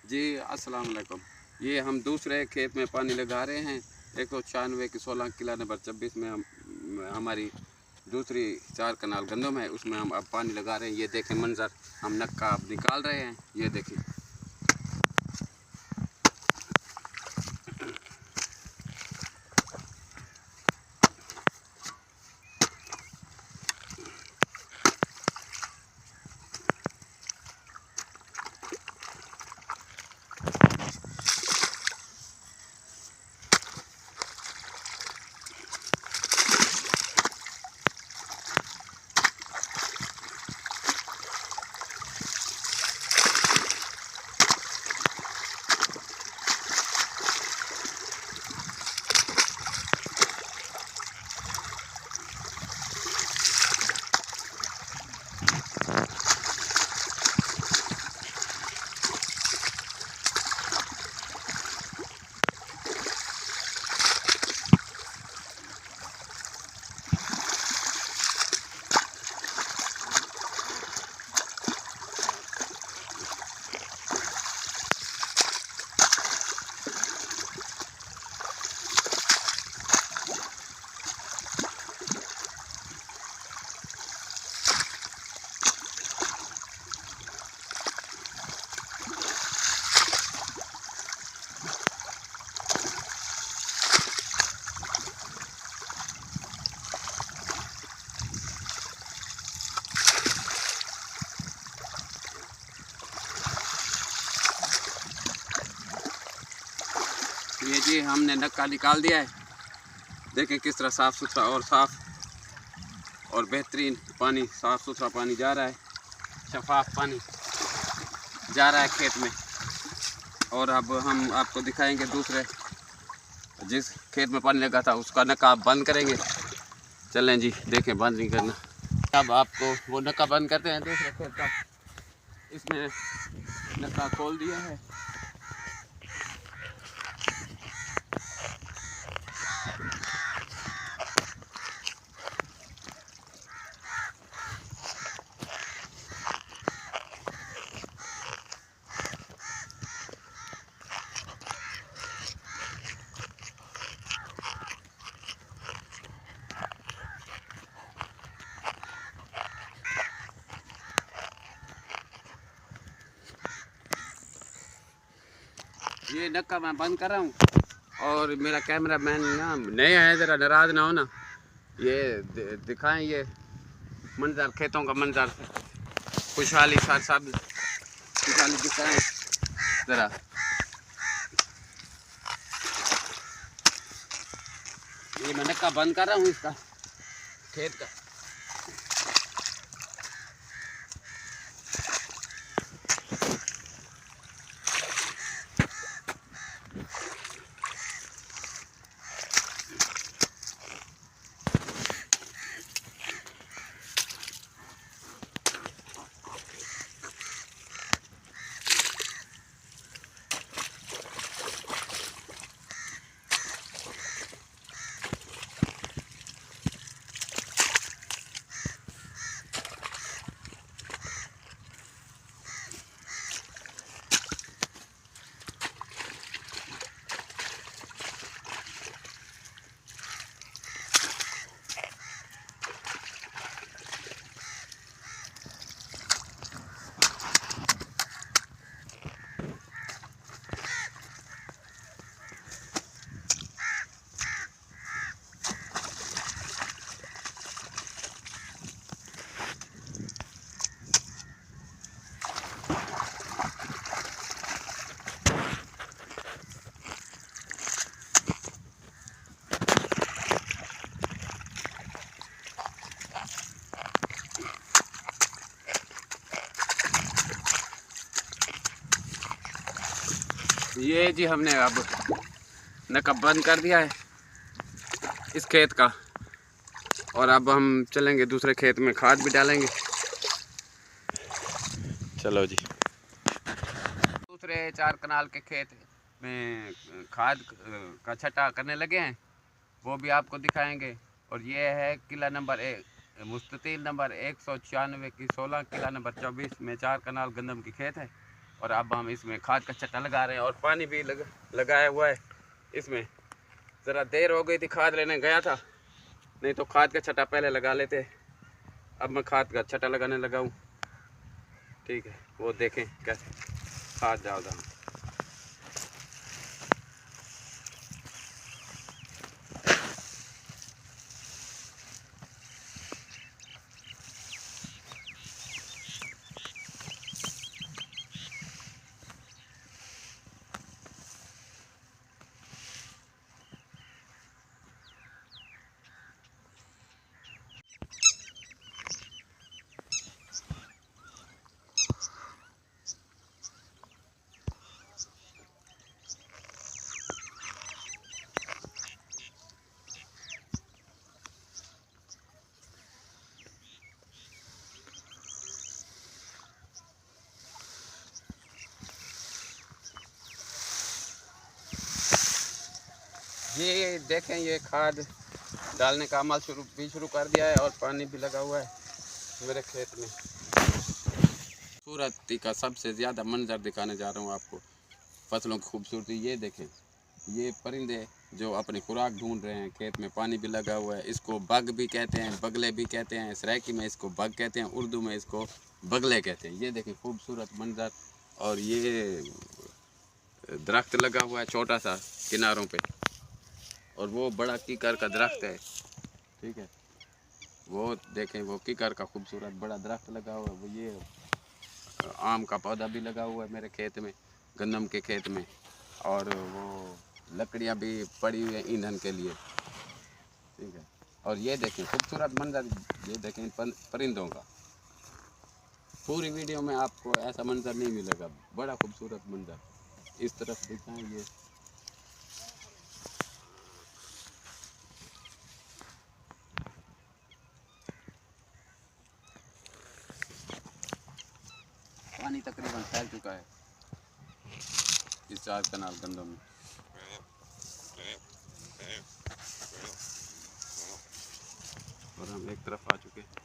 जी अस्सलाम वालेकुम। ये हम दूसरे खेत में पानी लगा रहे हैं 196 की 16 किला नंबर 26 में हमारी दूसरी 4 कनाल गंदम है, उसमें हम अब पानी लगा रहे हैं। ये देखें मंजर, हम नक्का अब निकाल रहे हैं। ये देखिए ये जी हमने नक्का निकाल दिया है। देखें किस तरह साफ़ सुथरा और साफ़ और बेहतरीन पानी, साफ़ सुथरा पानी जा रहा है, शफाफ पानी जा रहा है खेत में। और अब हम आपको दिखाएंगे दूसरे जिस खेत में पानी लगा था उसका नक्का आप बंद करेंगे। चलें जी, देखें बंद नहीं करना। अब आपको वो नक्का बंद करते हैं दूसरे खेत का। इसमें नक्का खोल दिया है। ये नक्का मैं बंद कर रहा हूँ और मेरा कैमरा मैन ना नया है, ज़रा नाराज़ ना हो ना। ये दिखाएं ये मंजर, खेतों का मंजर, खुशहाली सर सब खुशहाली दिखाएं ज़रा। ये मैं नक्का बंद कर रहा हूँ इसका खेत का। ये जी हमने अब नक्का बंद कर दिया है इस खेत का। और अब हम चलेंगे दूसरे खेत में, खाद भी डालेंगे। चलो जी, दूसरे 4 कनाल के खेत में खाद का छटा करने लगे हैं, वो भी आपको दिखाएंगे। और ये है किला नंबर 1 मुस्ततील नंबर 196 की 16 किला नंबर 24 में 4 कनाल गंदम की खेत है। और अब हम इसमें खाद का छट्टा लगा रहे हैं और पानी भी लगाया हुआ है इसमें। ज़रा देर हो गई थी, खाद लेने गया था, नहीं तो खाद का छट्टा पहले लगा लेते। अब मैं खाद का छट्टा लगाने लगा हूँ। ठीक है, वो देखें कैसे खाद डालता हूँ। ये देखें, ये खाद डालने का अमल शुरू कर दिया है और पानी भी लगा हुआ है मेरे खेत में। खूबसूरती का सबसे ज़्यादा मंजर दिखाने जा रहा हूँ आपको, फसलों की खूबसूरती। ये देखें, ये परिंदे जो अपनी खुराक ढूंढ रहे हैं, खेत में पानी भी लगा हुआ है। इसको बग भी कहते हैं, बगले भी कहते हैं, सराइकी में इसको बग कहते हैं, उर्दू में इसको बगले कहते हैं। ये देखें खूबसूरत मंजर। और ये दरख्त लगा हुआ है छोटा सा किनारों पे, और वो बड़ा कीकर का दरख्त है। ठीक है, वो देखें, वो कीकर का खूबसूरत बड़ा दरख्त लगा हुआ है। वो ये आम का पौधा भी लगा हुआ है मेरे खेत में, गंदम के खेत में। और वो लकड़ियाँ भी पड़ी हुई हैं ईंधन के लिए। ठीक है, और ये देखें खूबसूरत मंजर, ये देखें परिंदों का। पूरी वीडियो में आपको ऐसा मंजर नहीं मिलेगा, बड़ा खूबसूरत मंजर। इस तरफ दिखाएं, ये पानी तकरीबन फैल चुका है इस 4 कनाल गंदों में। और हम एक तरफ आ चुके हैं।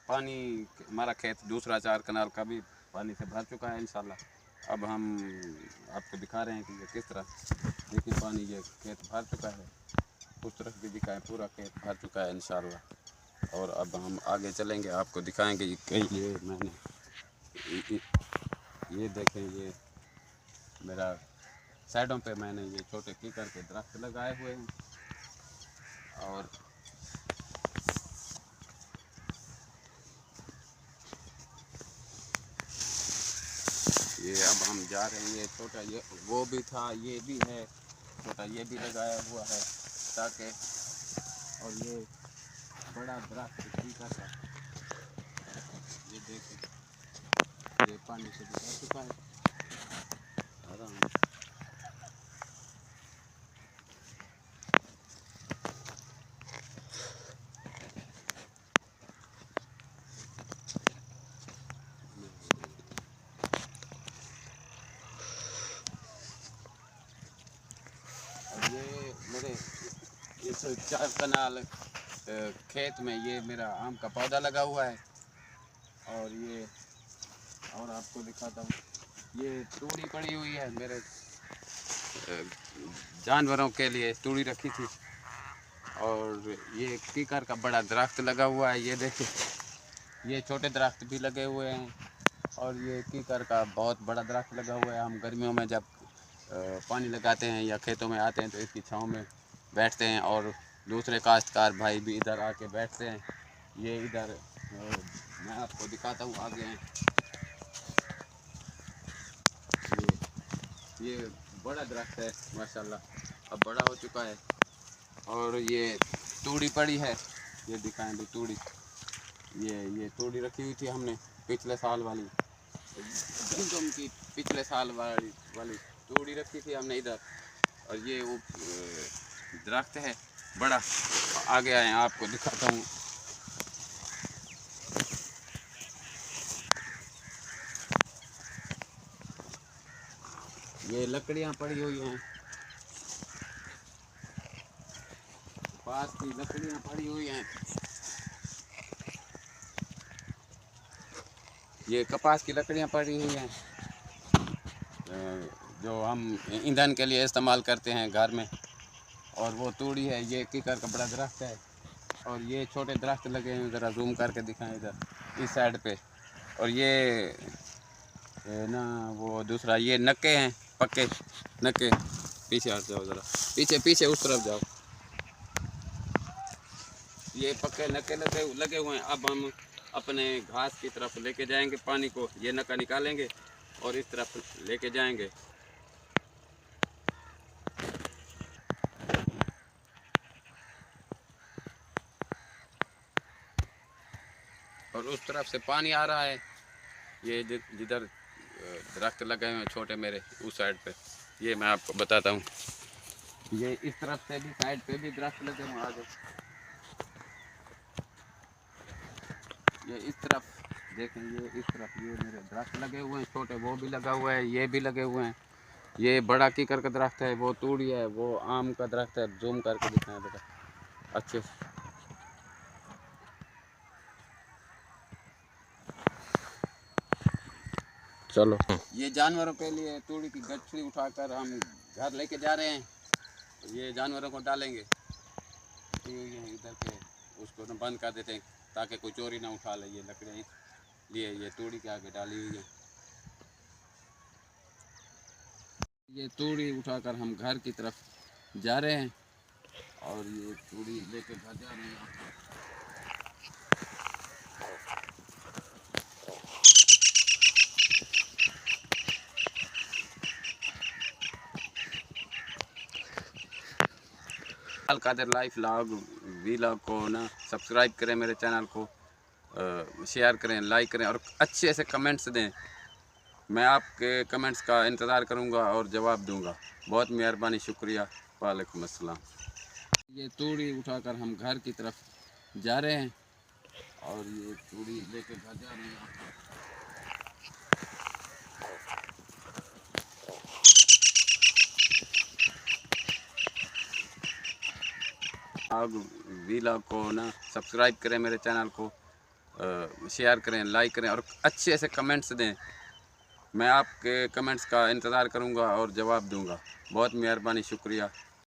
पानी हमारा खेत दूसरा 4 कनाल का भी पानी से भर चुका है इंशाल्लाह। अब हम आपको दिखा रहे हैं कि ये किस तरह, देखिए पानी ये खेत भर चुका है। उस तरफ भी दिखाएं, पूरा खेत भर चुका है इंशाल्लाह। और अब हम आगे चलेंगे, आपको दिखाएंगे कि ये मैंने ये देखें, ये मेरा साइडों पे मैंने ये छोटे कीकर के दरख्त लगाए हुए हैं। और ये अब हम जा रहे हैं, ये छोटा ये वो भी था, ये भी है छोटा, ये भी लगाया हुआ है ताकि। और ये बड़ा दरख्त कीकर का, ये देखिए, ये पानी से भर चुका है आराम। ये मेरे इस 4 कनाल खेत में ये मेरा आम का पौधा लगा हुआ है। और ये और आपको दिखाता हूँ, ये तूड़ी पड़ी हुई है मेरे जानवरों के लिए, तूड़ी रखी थी। और ये कीकर का बड़ा दरख्त लगा हुआ है, ये देखिए, ये छोटे दरख्त भी लगे हुए हैं। और ये कीकर का बहुत बड़ा दरख्त लगा हुआ है। हम गर्मियों में जब पानी लगाते हैं या खेतों में आते हैं तो इसकी छांव में बैठते हैं, और दूसरे काश्तकार भाई भी इधर आके बैठते हैं। ये इधर मैं आपको दिखाता हूँ, आगे हैं ये बड़ा दरख्त है माशाल्लाह, अब बड़ा हो चुका है। और ये तूड़ी पड़ी है, ये दिखाएं भी तूड़ी, ये तूड़ी रखी हुई थी हमने पिछले साल वाली, गंदम की पिछले साल वाली तूड़ी रखी थी हमने इधर। और ये वो दरख्त है बड़ा, आगे आए आपको दिखाता हूँ। ये लकड़ियाँ पड़ी हुई हैं, पास की लकड़ियाँ पड़ी हुई हैं। ये कपास की लकड़ियाँ पड़ी हुई हैं जो हम ईंधन के लिए इस्तेमाल करते हैं घर में। और वो तूड़ी है, ये कीकर का बड़ा दरख्त है। और ये छोटे दरख्त लगे हैं, ज़रा जूम करके दिखाएं इधर इस साइड पे। और ये ना वो दूसरा, ये नक्के हैं, पक्के नक्के। पीछे हट जाओ ज़रा, पीछे पीछे उस तरफ जाओ। ये पक्के नक्के लगे हुए हैं। अब हम अपने घास की तरफ लेके जाएंगे पानी को, ये नक्का निकालेंगे और इस तरफ लेके जाएंगे। और उस तरफ से पानी आ रहा है, ये जिधर दरख्त लगे हुए हैं छोटे मेरे उस साइड पे, ये मैं आपको बताता हूँ। ये इस तरफ से भी साइड पे भी दरख्त लगे हुए हैं आगे। ये इस तरफ देखें, ये इस तरफ ये मेरे दरख्त लगे हुए हैं छोटे, वो भी लगा हुआ है, ये भी लगे हुए हैं। ये बड़ा कीकर का दरख्त है, वो तूड़ी है, वो आम का दरख्त है। जूम करके दिखाएं बेटा अच्छे से। चलो, ये जानवरों के लिए तूड़ी की गठरी उठाकर हम घर लेके जा रहे हैं। ये जानवरों को डालेंगे, इधर के उसको न बंद कर देते हैं ताकि कोई चोरी ना उठा ले। ये लकड़ियाँ इसलिए ये तूड़ी के आगे डाली हुई है। ये तूड़ी उठाकर हम घर की तरफ जा रहे हैं और ये तूड़ी लेके घर जा रहे हैं। अलकादर लाइफ व्लॉग को ना सब्सक्राइब करें, मेरे चैनल को शेयर करें, लाइक करें और अच्छे से कमेंट्स दें। मैं आपके कमेंट्स का इंतज़ार करूंगा और जवाब दूंगा। बहुत मेहरबानी, शुक्रिया। वालेकुम अस्सलाम। ये तूड़ी उठाकर हम घर की तरफ जा रहे हैं और ये तूड़ी लेके घर जा रहे हैं। व्लॉग को ना सब्सक्राइब करें, मेरे चैनल को शेयर करें, लाइक करें और अच्छे से कमेंट्स दें। मैं आपके कमेंट्स का इंतज़ार करूंगा और जवाब दूंगा। बहुत मेहरबानी, शुक्रिया।